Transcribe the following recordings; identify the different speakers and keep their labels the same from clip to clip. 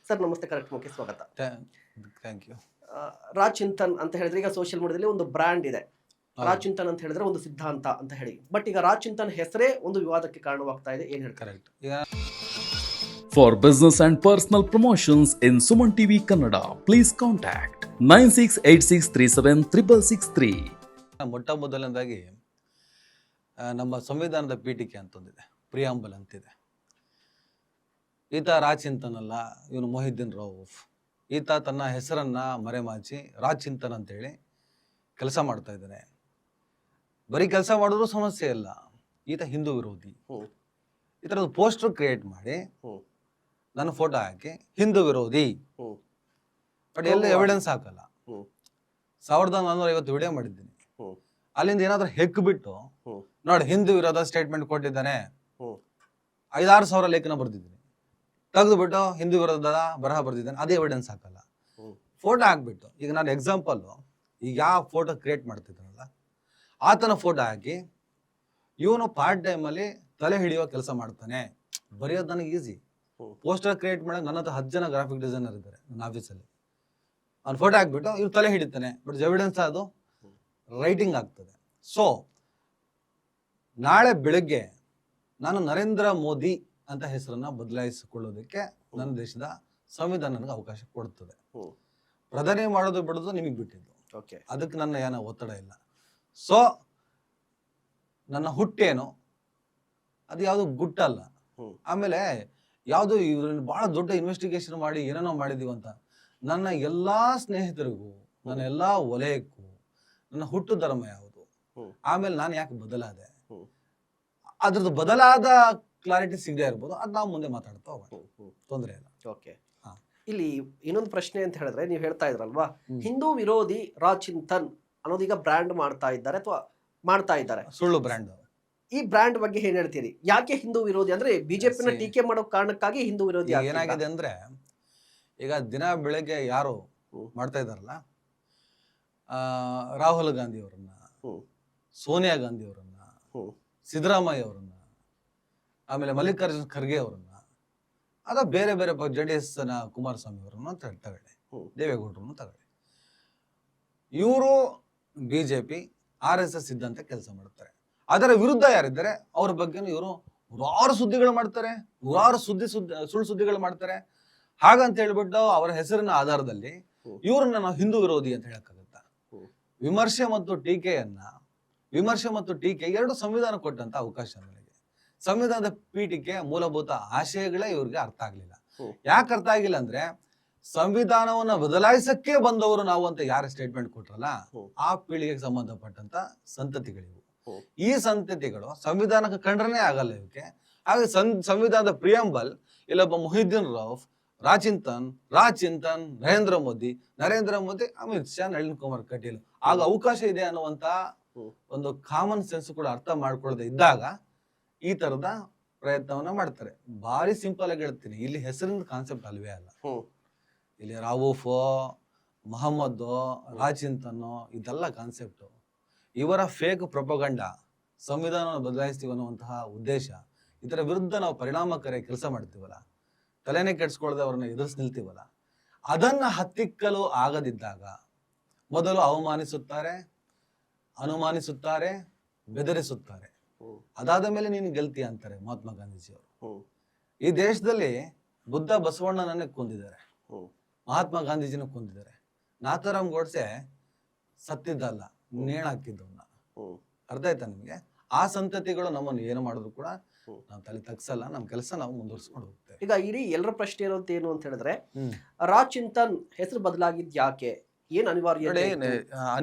Speaker 1: Sir ನಮಸ್ತೆ, ಕಾರ್ಯಕ್ರಮಕ್ಕೆ ಸ್ವಾಗತ.
Speaker 2: Thank you.
Speaker 1: ರಾಚಿಂತನ್ ಅಂತ ಹೇಳಿದ್ರೆ ಈಗ ಸೋಷಿಯಲ್ ಮೀಡಿಯಾದಲ್ಲಿ ಒಂದು ಬ್ರ್ಯಾಂಡ್ ಇದೆ. ರಾಚಿಂತನ್ ಅಂತ ಹೇಳಿದ್ರೆ ಒಂದು ಸಿದ್ಧಾಂತ ಅಂತ ಹೇಳಿ, ಬಟ್ ಈಗ ರಾಚಿಂತನ್ ಹೆಸರೇ ಒಂದು ವಿವಾದಕ್ಕೆ ಕಾರಣವಾಗ್ತಾ ಇದೆ. ಏನ್ ಹೇಳ್ತಾರೆ?
Speaker 2: ಕರೆಕ್ಟ್. ಈಗ
Speaker 3: For business and personal promotions in Suman TV Kannada, please contact 9686376663.
Speaker 2: ಮೊಟ್ಟ ಮೊದಲನೇದಾಗಿ ನಮ್ಮ ಸಂವಿಧಾನದ ಪೀಠಿಕೆ ಅಂತಂದಿದೆ, ಪ್ರಿಯಾಂಬಲ್ ಅಂತಿದೆ. ಈತ ರಾಚಿಂತನ್ ಅಲ್ಲ, ಇವನು ಮೊಹಿದ್ದೀನ್ ರೌಫ್. ಈತ ತನ್ನ ಹೆಸರನ್ನ ಮರೆಮಾಚಿ ರಾಚಿಂತನ್ ಅಂತೇಳಿ ಕೆಲಸ ಮಾಡ್ತಾ ಇದ್ದಾನೆ. ಬರೀ ಕೆಲಸ ಮಾಡಿದ್ರು ಸಮಸ್ಯೆ ಇಲ್ಲ, ಈತ ಹಿಂದೂ ವಿರೋಧಿ. ಈ ಥರದ್ದು ಪೋಸ್ಟರ್ ಕ್ರಿಯೇಟ್ ಮಾಡಿ ನನ್ನ ಫೋಟೋ ಹಾಕಿ ಹಿಂದೂ ವಿರೋಧಿ, ಬಟ್ ಎಲ್ಲ ಎವಿಡೆನ್ಸ್ ಹಾಕಲ್ಲ. 1450 ವಿಡಿಯೋ ಮಾಡಿದ್ದೀನಿ. ಅಲ್ಲಿಂದ ಏನಾದ್ರೂ ಹೆಕ್ಬಿಟ್ಟು ನೋಡಿ ಹಿಂದೂ ವಿರೋಧ ಸ್ಟೇಟ್ಮೆಂಟ್ ಕೊಟ್ಟಿದ್ದಾನೆ, 5-6 ಸಾವಿರ ಲೇಖನ ಬರ್ದಿದ್ದೀನಿ, ತೆಗೆದುಬಿಟ್ಟು ಹಿಂದೂ ವಿರೋಧದ ಬರಹ ಬರ್ದಿದ್ದಾನೆ, ಅದೇ ಎವಿಡೆನ್ಸ್ ಹಾಕಲ್ಲ. ಫೋಟೋ ಹಾಕ್ಬಿಟ್ಟು ಈಗ ನಾನು ಎಕ್ಸಾಂಪಲ್, ಈಗ ಯಾವ ಫೋಟೋ ಕ್ರಿಯೇಟ್ ಮಾಡ್ತಿದ್ದಾನಲ್ಲ ಆತನ ಫೋಟೋ ಹಾಕಿ ಇವನು ಪಾರ್ಟ್ ಟೈಮಲ್ಲಿ ತಲೆ ಹಿಡಿಯೋ ಕೆಲಸ ಮಾಡ್ತಾನೆ. ಬರೆಯೋದು ನನಗೆ ಈಸಿ. ಪೋಸ್ಟರ್ ಕ್ರಿಯೇಟ್ ಮಾಡೋಕೆ ನನ್ನ ಹತ್ರ 10 ಜನ ಗ್ರಾಫಿಕ್ ಡಿಸೈನರ್ ಇದ್ದಾರೆ ನನ್ನ ಆಫೀಸಲ್ಲಿ. ಅವ್ನು ಫೋಟೋ ಹಾಕ್ಬಿಟ್ಟು ಇವ್ರು ತಲೆ ಹಿಡಿತಾನೆ, ಬಟ್ ಎವಿಡೆನ್ಸ್ ಅದು ರೈಟಿಂಗ್ ಆಗ್ತದೆ. ಸೊ ನಾಳೆ ಬೆಳಗ್ಗೆ ನಾನು ನರೇಂದ್ರ ಮೋದಿ ಅಂತ ಹೆಸರನ್ನ ಬದಲಾಯಿಸಿಕೊಳ್ಳೋದಕ್ಕೆ ನನ್ನ ದೇಶದ ಸಂವಿಧಾನ ನನಗೆ ಅವಕಾಶ ಕೊಡ್ತದೆ. ಪ್ರಧಾನಿ ಮಾಡೋದು ಬಿಡೋದು ನಿಮಗೆ ಬಿಟ್ಟಿದ್ದು, ಅದಕ್ಕೆ ನನ್ನ ಏನೋ ಒತ್ತಡ ಇಲ್ಲ. ಸೊ ನನ್ನ ಹುಟ್ಟೇನು ಅದು ಯಾವುದು ಗುಟ್ಟಲ್ಲ. ಆಮೇಲೆ ಯಾವುದು ಇವ್ರನ್ನ ಬಹಳ ದೊಡ್ಡ ಇನ್ವೆಸ್ಟಿಗೇಷನ್ ಮಾಡಿ ಏನೇನೋ ಮಾಡಿದೀವಿ ಅಂತ ನನ್ನ ಎಲ್ಲಾ ಸ್ನೇಹಿತರಿಗೂ, ನನ್ನ ಎಲ್ಲಾ ವಲಯಕ್ಕೂ ನನ್ನ ಹುಟ್ಟು ಧರ್ಮ ಯಾವುದು, ಆಮೇಲೆ ನಾನು ಯಾಕೆ ಬದಲಾದೆ, ಅದ್ರದ್ದು ಬದಲಾದ ಕ್ಲಾರಿಟಿ ಸಿಗದೆ ಇರ್ಬೋದು, ಅದ್ ನಾವು ಮುಂದೆ ಮಾತಾಡ್ತಾ ಹೋಗೋಣ, ತೊಂದರೆ ಇಲ್ಲ.
Speaker 1: ಓಕೆ, ಇಲ್ಲಿ ಇನ್ನೊಂದು ಪ್ರಶ್ನೆ ಅಂತ ಹೇಳಿದ್ರೆ, ನೀವು ಹೇಳ್ತಾ ಇದ್ರಲ್ವಾ ಹಿಂದೂ ವಿರೋಧಿ ರಾಚಿಂತನ್ ಅನ್ನೋದೀಗ ಬ್ರ್ಯಾಂಡ್ ಮಾಡ್ತಾ ಇದ್ದಾರೆ ಅಥವಾ ಮಾಡ್ತಾ ಇದ್ದಾರೆ,
Speaker 2: ಸುಳ್ಳು ಬ್ರ್ಯಾಂಡ್.
Speaker 1: ಈ ಬ್ರ್ಯಾಂಡ್ ಬಗ್ಗೆ ಏನ್ ಹೇಳ್ತೀರಿ? ಯಾಕೆ ಹಿಂದೂ ವಿರೋಧಿ? ಅಂದ್ರೆ ಬಿಜೆಪಿನ ಟೀಕೆ ಮಾಡೋ ಕಾರಣಕ್ಕಾಗಿ ಹಿಂದೂ ವಿರೋಧಿ
Speaker 2: ಏನಾಗಿದೆ ಅಂದ್ರೆ, ಈಗ ದಿನ ಬೆಳಗ್ಗೆ ಯಾರು ಮಾಡ್ತಾ ಇದಾರಲ್ಲ, ರಾಹುಲ್ ಗಾಂಧಿ ಅವರನ್ನ, ಸೋನಿಯಾ ಗಾಂಧಿ ಅವರನ್ನ, ಸಿದ್ದರಾಮಯ್ಯ ಅವರನ್ನ, ಆಮೇಲೆ ಮಲ್ಲಿಕಾರ್ಜುನ್ ಖರ್ಗೆ ಅವರನ್ನ, ಅದ ಬೇರೆ ಬೇರೆ JDS ನ ಕುಮಾರಸ್ವಾಮಿ ಅವರನ್ನ ತಗೊಳ್ಳಿ, ದೇವೇಗೌಡರನ್ನು ತಗೊಳ್ಳಿ. ಇವರು ಬಿಜೆಪಿ RSS ಸಿದ್ಧಾಂತ ಕೆಲಸ ಮಾಡ್ತಾರೆ. ಅದರ ವಿರುದ್ಧ ಯಾರಿದ್ದಾರೆ ಅವ್ರ ಬಗ್ಗೆನೂ ಇವರು ನೂರಾರು ಸುದ್ದಿಗಳು ಮಾಡ್ತಾರೆ, ನೂರಾರು ಸುಳ್ಳು ಸುದ್ದಿಗಳು ಮಾಡ್ತಾರೆ. ಹಾಗಂತ ಹೇಳ್ಬಿಟ್ಟು ಅವರ ಹೆಸರಿನ ಆಧಾರದಲ್ಲಿ ಇವ್ರನ್ನ ನಾವು ಹಿಂದೂ ವಿರೋಧಿ ಅಂತ ಹೇಳಕ್ಕಾಗತ್ತಾ? ವಿಮರ್ಶೆ ಮತ್ತು ಟೀಕೆ ಎರಡು ಸಂವಿಧಾನ ಕೊಟ್ಟಂತ ಅವಕಾಶ. ನನಗೆ ಸಂವಿಧಾನದ ಪೀಠಿಕೆ ಮೂಲಭೂತ ಆಶಯಗಳೇ ಇವ್ರಿಗೆ ಅರ್ಥ ಆಗ್ಲಿಲ್ಲ. ಯಾಕೆ ಅರ್ಥ ಆಗಿಲ್ಲ ಅಂದ್ರೆ, ಸಂವಿಧಾನವನ್ನ ಬದಲಾಯಿಸಕ್ಕೆ ಬಂದವರು ನಾವು ಅಂತ ಯಾರು ಸ್ಟೇಟ್ಮೆಂಟ್ ಕೊಟ್ರಲ್ಲ, ಆ ಪೀಳಿಗೆಗೆ ಸಂಬಂಧಪಟ್ಟಂತ ಸಂತತಿಗಳಿವು. ಈ ಸಂತತಿಗಳು ಸಂವಿಧಾನಕ್ಕೆ ಕಂಡ್ರನೇ ಆಗಲ್ಲ ಇವಕ್ಕೆ. ಹಾಗೆ ಸಂವಿಧಾನದ ಪ್ರಿಯಾಂಬಲ್ ಇಲ್ಲೊಬ್ಬ ಮೊಹಿದ್ದೀನ್ ರೌಫ್, ರಾಚಿಂತನ್, ನರೇಂದ್ರ ಮೋದಿ, ಅಮಿತ್ ಶಾ, ನಳಿನ್ ಕುಮಾರ್ ಕಟೀಲ್ ಆಗ ಅವಕಾಶ ಇದೆ ಅನ್ನುವಂತ ಒಂದು ಕಾಮನ್ ಸೆನ್ಸ್ ಕೂಡ ಅರ್ಥ ಮಾಡ್ಕೊಳ್ಳದೆ ಇದ್ದಾಗ ಈ ತರದ ಪ್ರಯತ್ನವನ್ನ ಮಾಡ್ತಾರೆ. ಭಾರಿ ಸಿಂಪಲ್ ಆಗಿ ಹೇಳ್ತೀನಿ, ಇಲ್ಲಿ ಹೆಸರಿನ ಕಾನ್ಸೆಪ್ಟ್ ಅಲ್ವೇ ಅಲ್ಲ. ಇಲ್ಲಿ ರಾವೂಫ್, ಮೊಹಮ್ಮದ್, ರಾಚಿಂತನ್ ಇದೆಲ್ಲ ಕಾನ್ಸೆಪ್ಟ್. ಇವರ ಫೇಕ್ ಪ್ರೊಪಗಂಡ, ಸಂವಿಧಾನವನ್ನು ಬದಲಾಯಿಸ್ತೀವಿ ಅನ್ನುವಂತಹ ಉದ್ದೇಶ, ಇದರ ವಿರುದ್ಧ ನಾವು ಪರಿಣಾಮಕಾರಿ ಕೆಲಸ ಮಾಡ್ತೀವಲ್ಲ, ತಲೆನೇ ಕೆಡ್ಸ್ಕೊಳ್ದೆ ಅವ್ರನ್ನ ಎದುರಿಸಿ ನಿಲ್ತೀವಲ್ಲ, ಅದನ್ನ ಹತ್ತಿಕ್ಕಲು ಆಗದಿದ್ದಾಗ ಮೊದಲು ಅವಮಾನಿಸುತ್ತಾರೆ, ಅನುಮಾನಿಸುತ್ತಾರೆ, ಬೆದರಿಸುತ್ತಾರೆ. ಅದಾದ ಮೇಲೆ ನೀನು ಗೆಲ್ತೀಯ ಅಂತಾರೆ ಮಹಾತ್ಮ ಗಾಂಧೀಜಿಯವರು. ಈ ದೇಶದಲ್ಲಿ ಬುದ್ಧ ಬಸವಣ್ಣನನ್ನೇ ಕೊಂದಿದ್ದಾರೆ, ಮಹಾತ್ಮ ಗಾಂಧೀಜಿನ ಕೊಂದಿದ್ದಾರೆ. ನಾಥರಾಮ್ ಗೋಡ್ಸೆ ಸತ್ತಿದ್ದಲ್ಲ, ನೇಣ ಹಾಕಿದ್ದವನ್ನ. ಅರ್ಥ ಆಯ್ತಾ ನಿಮ್ಗೆ? ಆ ಸಂತತಿಗಳು ನಮ್ಮನ್ನು ಏನು ಮಾಡಿದ್ರು ಕೂಡ ನಾವು ತಲೆ ತಗ್ಸಲ್ಲ, ನಮ್ಮ ಕೆಲಸ ನಾವು ಮುಂದುವರ್ಸ್ಕೊಂಡು ಹೋಗ್ತೇವೆ.
Speaker 1: ಈಗ ಇಡೀ ಎಲ್ಲರ ಪ್ರಶ್ನೆ ಇರೋದು ಏನು ಅಂತ ಹೇಳಿದ್ರೆ, ರಾಚಿಂತನ್ ಹೆಸರು ಬದಲಾಗಿದ್ ಯಾಕೆ, ಏನ್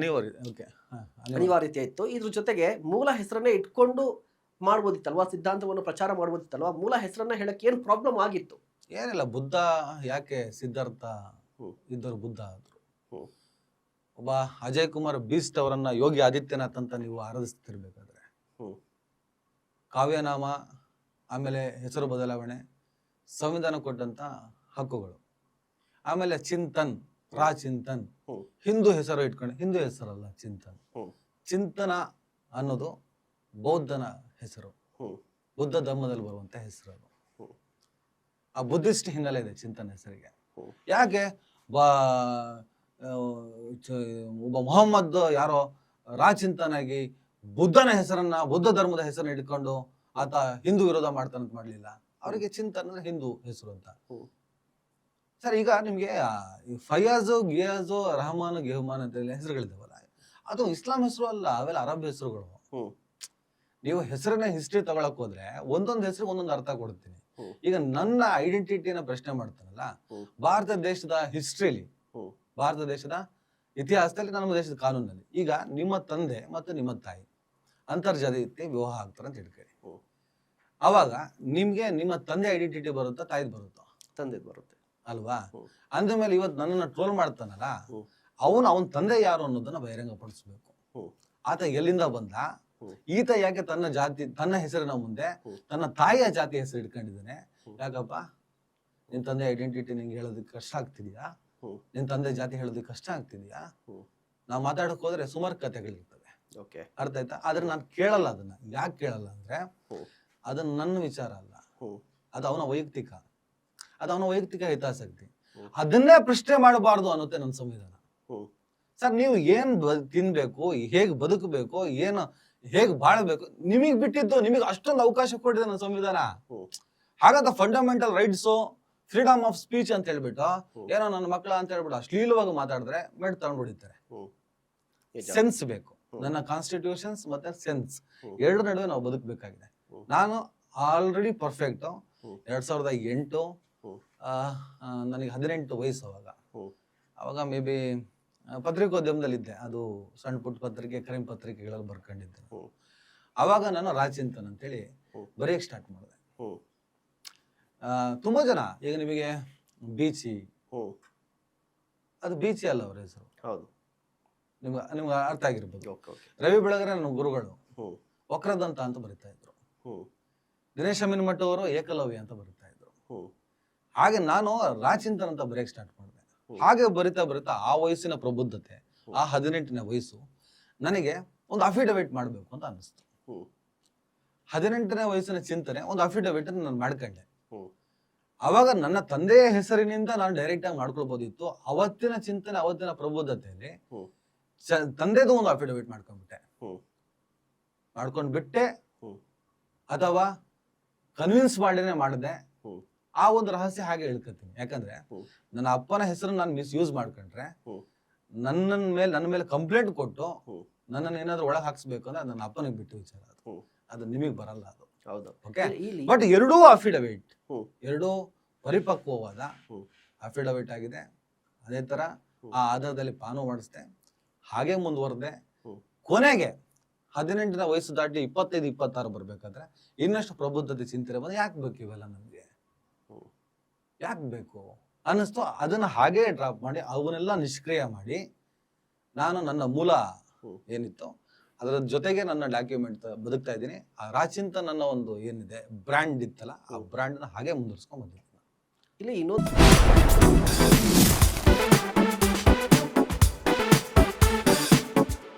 Speaker 1: ಅನಿವಾರ್ಯತೆ ಇತ್ತು? ಇದ್ರ ಜೊತೆಗೆ ಮೂಲ ಹೆಸರನ್ನೇ ಇಟ್ಕೊಂಡು ಮಾಡ್ಬೋದಿತ್ತಲ್ವಾ, ಸಿದ್ಧಾಂತವನ್ನು ಪ್ರಚಾರ ಮಾಡ್ಬೋದಿತ್ತಲ್ವಾ? ಮೂಲ ಹೆಸರನ್ನ ಹೇಳಕ್ ಏನ್ ಪ್ರಾಬ್ಲಮ್ ಆಗಿತ್ತು?
Speaker 2: ಏನಿಲ್ಲ, ಬುದ್ಧ ಯಾಕೆ ಸಿದ್ಧಾರ್ಥ ಇದ್ದರು ಬುದ್ಧ ಆದ್ರು. ಒಬ್ಬ ಅಜಯ್ ಕುಮಾರ್ ಬೀಸ್ಟ್ ಅವರನ್ನ ಯೋಗಿ ಆದಿತ್ಯನಾಥ್ ಅಂತ ನೀವು ಆರಾಧಿಸ್ತಿರ್ಬೇಕಾದ್ರೆ, ಕಾವ್ಯನಾಮ, ಆಮೇಲೆ ಹೆಸರು ಬದಲಾವಣೆ, ಸಂವಿಧಾನ ಕೊಟ್ಟಂತ ಹಕ್ಕುಗಳು, ಆಮೇಲೆ ರಾಚಿಂತನ್ ಹಿಂದೂ ಹೆಸರು ಇಟ್ಕೊಂಡು, ಹಿಂದೂ ಹೆಸರಲ್ಲ ಚಿಂತನ ಅನ್ನೋದು ಬೌದ್ಧನ ಹೆಸರು, ಬುದ್ಧ ಧರ್ಮದಲ್ಲಿ ಬರುವಂತ ಹೆಸರು. ಅದು ಆ ಬುದ್ಧಿಸ್ಟ್ ಹಿನ್ನೆಲೆ ಇದೆ ಚಿಂತನ ಹೆಸರಿಗೆ.
Speaker 1: ಹ್ಮ್.
Speaker 2: ಯಾಕೆ ಆ, ಒಬ್ಬ ಮೊಹಮ್ಮದ್ ಯಾರೋ ರಾಚಿಂತನಾಗಿ ಬುದ್ಧನ ಹೆಸರನ್ನ, ಬುದ್ಧ ಧರ್ಮದ ಹೆಸರನ್ನ ಇಟ್ಕೊಂಡು ಆತ ಹಿಂದೂ ವಿರೋಧ ಮಾಡ್ತಾನಂತ ಮಾಡ್ಲಿಲ್ಲ. ಅವರಿಗೆ ಚಿಂತನ್ ಅಂದ್ರೆ ಹಿಂದೂ ಹೆಸರು ಅಂತ.
Speaker 1: ಹ್ಮ್.
Speaker 2: ಸರ್ ಈಗ ನಿಮ್ಗೆ ಫಯಾಜು, ಗಿಯಾಜು, ರಹಮಾನ್, ಗೆಹಮಾನ್ ಅಂತ ಹೆಸರುಗಳಿದಾವಲ್ಲ, ಅದು ಇಸ್ಲಾಂ ಹೆಸರು ಅಲ್ಲ, ಅವೆಲ್ಲ ಅರಬ್ ಹೆಸರುಗಳು.
Speaker 1: ಹ್ಮ್.
Speaker 2: ನೀವು ಹೆಸರನ್ನ ಹಿಸ್ಟ್ರಿ ತಗೊಳಕ್ ಹೋದ್ರೆ ಒಂದೊಂದು ಹೆಸರು ಒಂದೊಂದು ಅರ್ಥ ಕೊಡ್ತೀನಿ.
Speaker 1: ಹ್ಮ್.
Speaker 2: ಈಗ ನನ್ನ ಐಡೆಂಟಿಟಿನ ಪ್ರಶ್ನೆ ಮಾಡ್ತಾನಲ್ಲ,
Speaker 1: ಹ್ಮ್.
Speaker 2: ಭಾರತ ದೇಶದ ಹಿಸ್ಟ್ರಿಲಿ,
Speaker 1: ಹ್ಮ್.
Speaker 2: ಭಾರತ ದೇಶದ ಇತಿಹಾಸದಲ್ಲಿ, ನಮ್ಮ ದೇಶದ ಕಾನೂನಲ್ಲಿ, ಈಗ ನಿಮ್ಮ ತಂದೆ ಮತ್ತು ನಿಮ್ಮ ತಾಯಿ ಅಂತರ್ಜಾತೀಯ ವಿವಾಹ ಆಗ್ತಾರೆ ಅಂತ ಇಟ್ಕೊಳ್ಳಿ.
Speaker 1: ಹ್ಮ್.
Speaker 2: ಅವಾಗ ನಿಮ್ಗೆ ನಿಮ್ಮ ತಂದೆ ಐಡೆಂಟಿಟಿ ಬರುತ್ತಾ, ತಾಯಿದ್ ಬರುತ್ತಾ?
Speaker 1: ತಂದೆದ್ ಬರುತ್ತೆ
Speaker 2: ಅಲ್ವಾ?
Speaker 1: ಹ್ಮ್.
Speaker 2: ಅಂದ್ಮೇಲೆ ಇವತ್ತು ನನ್ನನ್ನ ಟ್ರೋಲ್ ಮಾಡ್ತಾನಲ್ಲ,
Speaker 1: ಹ್ಮ್.
Speaker 2: ಅವನ ತಂದೆ ಯಾರು ಅನ್ನೋದನ್ನ ಬಹಿರಂಗ ಪಡಿಸ್ಬೇಕು.
Speaker 1: ಹ್ಮ್.
Speaker 2: ಆತ ಎಲ್ಲಿಂದ ಬಂದ,
Speaker 1: ಹ್ಮ್.
Speaker 2: ಈತ ಯಾಕೆ ತನ್ನ ಜಾತಿ, ತನ್ನ ಹೆಸರಿನ ಮುಂದೆ
Speaker 1: ಹ್ಮ್.
Speaker 2: ತನ್ನ ತಾಯಿಯ ಜಾತಿ ಹೆಸರು ಇಟ್ಕೊಂಡಿದ್ದಾನೆ?
Speaker 1: ಹ್ಮ್.
Speaker 2: ಯಾಕಪ್ಪ ನಿನ್ ತಂದೆ ಐಡೆಂಟಿಟಿ ನಿಂಗೆ ಹೇಳೋದಕ್ಕೆ ಕಷ್ಟ ಆಗ್ತಿದ್ಯಾ?
Speaker 1: ಹ್ಮ್.
Speaker 2: ನಿನ್ ತಂದೆ ಜಾತಿ ಹೇಳೋದಕ್ಕೆ ಕಷ್ಟ ಆಗ್ತಿದ್ಯಾ?
Speaker 1: ಹ್ಮ್.
Speaker 2: ನಾವು ಮಾತಾಡಕ್ ಹೋದ್ರೆ ಸುಮಾರು ಕಥೆಗಳಿರ್ತವೆ,
Speaker 1: ಓಕೆ.
Speaker 2: ಅರ್ಥ ಆಯ್ತಾ? ಆದ್ರೆ ನಾನು ಕೇಳಲ್ಲ. ಅದನ್ನ ಯಾಕೆ ಕೇಳಲ್ಲ ಅಂದ್ರೆ,
Speaker 1: ಹ್ಮ್.
Speaker 2: ಅದನ್ನ ನನ್ನ ವಿಚಾರ ಅಲ್ಲ,
Speaker 1: ಹ್ಮ್.
Speaker 2: ಅದು ಅವನ ವೈಯಕ್ತಿಕ, ಅದು ಅವನ ವೈಯಕ್ತಿಕ ಹಿತಾಸಕ್ತಿ.
Speaker 1: ಹ್ಮ್.
Speaker 2: ಅದನ್ನೇ ಪ್ರಶ್ನೆ ಮಾಡಬಾರ್ದು ಅನ್ನುತ್ತೆ ನನ್ನ ಸಂವಿಧಾನ.
Speaker 1: ಹ್ಮ್.
Speaker 2: ಸರ್ ನೀವು ಏನ್ ತಿನ್ಬೇಕು, ಹೇಗ್ ಬದುಕಬೇಕು, ಏನು ಹೇಗ್ ಬಾಳ್ಬೇಕು, ನಿಮಗ್ ಬಿಟ್ಟಿದ್ದು, ನಿಮಗೆ ಅಷ್ಟೊಂದು ಅವಕಾಶ ಕೊಟ್ಟಿದೆ ನನ್ನ ಸಂವಿಧಾನ.
Speaker 1: ಹ್ಮ್.
Speaker 2: ಹಾಗಾದ fundamental rights, freedom of speech ಅಂತ ಹೇಳ್ಬಿಟ್ಟು,
Speaker 1: ಹ್ಮ್.
Speaker 2: ಏನೋ ನನ್ನ ಮಕ್ಕಳ ಅಂತ ಹೇಳ್ಬಿಟ್ಟು ಅಶ್ಲೀಲವಾಗಿ ಮಾತಾಡಿದ್ರೆ ಮೇಡ್ ತಗೊಂಡು ಹೊಡಿತಾರೆ.
Speaker 1: ಹ್ಮ್. ನಿಜ.
Speaker 2: ಸೆನ್ಸ್ ಬೇಕು.
Speaker 1: ಹ್ಮ್.
Speaker 2: ನನ್ನ ಕಾನ್ಸ್ಟಿಟ್ಯೂಷನ್ಸ್ ಮತ್ತೆ ಸೆನ್ಸ್
Speaker 1: ಹ್ಮ್.
Speaker 2: ಎರಡರ ನಡುವೆ ನಾವು ಬದುಕಬೇಕಾಗಿದೆ.
Speaker 1: ಹ್ಮ್.
Speaker 2: ನಾನು ಆಲ್ರೆಡಿ ಪರ್ಫೆಕ್ಟ್.
Speaker 1: ಹ್ಮ್.
Speaker 2: 2008
Speaker 1: ಹ್ಮ್.
Speaker 2: ನನಗೆ 18 ವಯಸ್ಸು.
Speaker 1: ಹ್ಮ್.
Speaker 2: ಅವಾಗ ಮೇ ಬಿ ಪತ್ರಿಕೋದ್ಯಮದಲ್ಲಿದ್ದೆ. ಅದು ಸಣ್ಣ ಪುಟ್ಟ ಪತ್ರಿಕೆ, ಕ್ರೈಮ್ ಪತ್ರಿಕೆಗಳಲ್ಲಿ ಬರ್ಕೊಂಡಿದ್ದೆ.
Speaker 1: ಹ್ಮ್.
Speaker 2: ಅವಾಗ ನಾನು ರಾಚಿಂತನ್ ಅಂತೇಳಿ
Speaker 1: ಹ್ಮ್.
Speaker 2: ಬರೆಯಕ್ಕೆ ಸ್ಟಾರ್ಟ್ ಮಾಡಿದೆ.
Speaker 1: ಹ್ಮ್.
Speaker 2: ತುಂಬಾ ಜನ, ಈಗ ನಿಮಗೆ ಬೀಚಿ,
Speaker 1: ಹ್ಮ್.
Speaker 2: ಅದು ಬೀಚಿ ಅಲ್ಲ ಅವ್ರ ಹೆಸರು,
Speaker 1: ಹೌದು.
Speaker 2: ನಿಮ್ಗೆ ಅರ್ಥ ಆಗಿರ್ಬೋದು.
Speaker 1: ಓಕೆ. ಓಕೆ.
Speaker 2: ರವಿ ಬೆಳಗೆರೆ ನನ್ನ ಗುರುಗಳು
Speaker 1: ಹ್ಮ್.
Speaker 2: ವಕ್ರದಂತ ಅಂತ ಬರೀತಾ ಇದ್ರು.
Speaker 1: ಹ್ಮ್.
Speaker 2: ದಿನೇಶ್ ಅಮೀನ್ಮಠ ಅವರು ಏಕಲವ್ಯ ಅಂತ ಬರೀತಾ ಇದ್ರು.
Speaker 1: ಹ್ಮ್.
Speaker 2: ಹಾಗೆ ನಾನು ರಾಚಿಂತನ್ ಅಂತ ಬರೆಯಕ್ಕೆ ಸ್ಟಾರ್ಟ್ ಮಾಡಿದೆ.
Speaker 1: ಹ್ಮ್.
Speaker 2: ಹಾಗೆ ಬರಿತಾ ಆ ವಯಸ್ಸಿನ ಪ್ರಬುದ್ಧತೆ, ಆ 18ನೇ ವಯಸ್ಸು, ನನಗೆ ಒಂದು ಅಫಿಡವಿಟ್ ಮಾಡಬೇಕು ಅಂತ ಅನಿಸ್ತು.
Speaker 1: ಹ್ಮ್.
Speaker 2: 18ನೇ ವಯಸ್ಸಿನ ಚಿಂತನೆ, ಒಂದು ಅಫಿಡವಿಟ್ ನಾನು ಮಾಡ್ಕೊಂಡೆ.
Speaker 1: ಹ್ಮ್.
Speaker 2: ಅವಾಗ ನನ್ನ ತಂದೆಯ ಹೆಸರಿನಿಂದ ನಾನು ಡೈರೆಕ್ಟ್ ಆಗಿ ಮಾಡ್ಕೊಳ್ಬೋದಿತ್ತು. ಅವತ್ತಿನ ಚಿಂತನೆ, ಅವತ್ತಿನ ಪ್ರಬುದ್ಧತೆಯಲ್ಲಿ
Speaker 1: ಹ್ಮ್.
Speaker 2: ತಂದೆದು ಒಂದು ಅಫಿಡವಿಟ್ ಮಾಡ್ಕೊಂಡ್ಬಿಟ್ಟೆ.
Speaker 1: ಹ್ಮ್.
Speaker 2: ಮಾಡ್ಕೊಂಡ್ಬಿಟ್ಟೆ
Speaker 1: ಹ್ಮ್.
Speaker 2: ಅಥವಾ ಕನ್ವಿನ್ಸ್ ಮಾಡಿನೇ ಮಾಡಿದೆ.
Speaker 1: ಹ್ಮ್.
Speaker 2: ಆ ಒಂದು ರಹಸ್ಯ ಹಾಗೆ ಹೇಳ್ಕೊತೀನಿ. ಯಾಕಂದ್ರೆ
Speaker 1: ಹ್ಮ್.
Speaker 2: ನನ್ನ ಅಪ್ಪನ ಹೆಸರನ್ನು ನಾನು ಮಿಸ್ಯೂಸ್ ಮಾಡ್ಕೊಂಡ್ರೆ,
Speaker 1: ಹ್ಮ್.
Speaker 2: ನನ್ನ ಮೇಲೆ ಕಂಪ್ಲೇಂಟ್ ಕೊಟ್ಟು
Speaker 1: ಹ್ಮ್.
Speaker 2: ನನ್ನನ್ನು ಏನಾದ್ರು ಒಳಗೆ ಹಾಕ್ಸ್ಬೇಕು ಅಂದ್ರೆ ನನ್ನ ಅಪ್ಪನಿಗೆ ಬಿಟ್ಟು ವಿಚಾರ ಅದು.
Speaker 1: ಹ್ಮ್.
Speaker 2: ಅದು ನಿಮಗೆ ಬರಲ್ಲ ಅದು.
Speaker 1: ಹೌದು.
Speaker 2: ಓಕೆ.
Speaker 1: ಇಲ್ಲಿ
Speaker 2: ಬಟ್ ಎರಡೂ ಅಫಿಡವಿಟ್,
Speaker 1: ಹ್ಮ್.
Speaker 2: ಎರಡೂ ಪರಿಪಕ್ವವಾದ
Speaker 1: ಹ್ಮ್.
Speaker 2: ಅಫಿಡವಿಟ್ ಆಗಿದೆ. ಅದೇ ತರ
Speaker 1: ಹ್ಮ್.
Speaker 2: ಆ ಆಧಾರದಲ್ಲಿ ಪಾನು ಮಾಡಿಸ್ದೆ, ಹಾಗೆ ಮುಂದುವರೆದೆ.
Speaker 1: ಹ್ಮ್.
Speaker 2: ಕೊನೆಗೆ 18ನೇ ವಯಸ್ಸು ದಾಟಿ 25-26 ಬರ್ಬೇಕಾದ್ರೆ ಇನ್ನಷ್ಟು ಪ್ರಬುದ್ಧತೆ ಚಿಂತನೆ ಬಂದು, ಯಾಕೆ ಬೇಕು ಇವೆಲ್ಲ ನಮ್ಗೆ,
Speaker 1: ಹ್ಮ್.
Speaker 2: ಯಾಕೆ ಬೇಕು ಅನ್ನಿಸ್ತು. ಅದನ್ನ ಹಾಗೇ ಡ್ರಾಪ್ ಮಾಡಿ, ಅವನ್ನೆಲ್ಲ ನಿಷ್ಕ್ರಿಯ ಮಾಡಿ, ನಾನು ನನ್ನ ಮೂಲ
Speaker 1: ಹ್ಮ್.
Speaker 2: ಏನಿತ್ತು ಅದರ ಜೊತೆಗೆ ನನ್ನ ಡಾಕ್ಯುಮೆಂಟ್ ಬದುಕ್ತಾ ಇದ್ದೀನಿ. ಆ ರಾಚಿಂತನ್ ನನ್ನ ಒಂದು ಏನಿದೆ ಬ್ರ್ಯಾಂಡ್ ಇತ್ತಲ್ಲ, ಆ ಬ್ರ್ಯಾಂಡ್ನ ಹಾಗೆ ಮುಂದುವರ್ಸ್ಕೊಂಡ್ ಬಂದಿದ್ದೀನಿ.
Speaker 1: ಇಲ್ಲಿ ಇನ್ನೊಂದು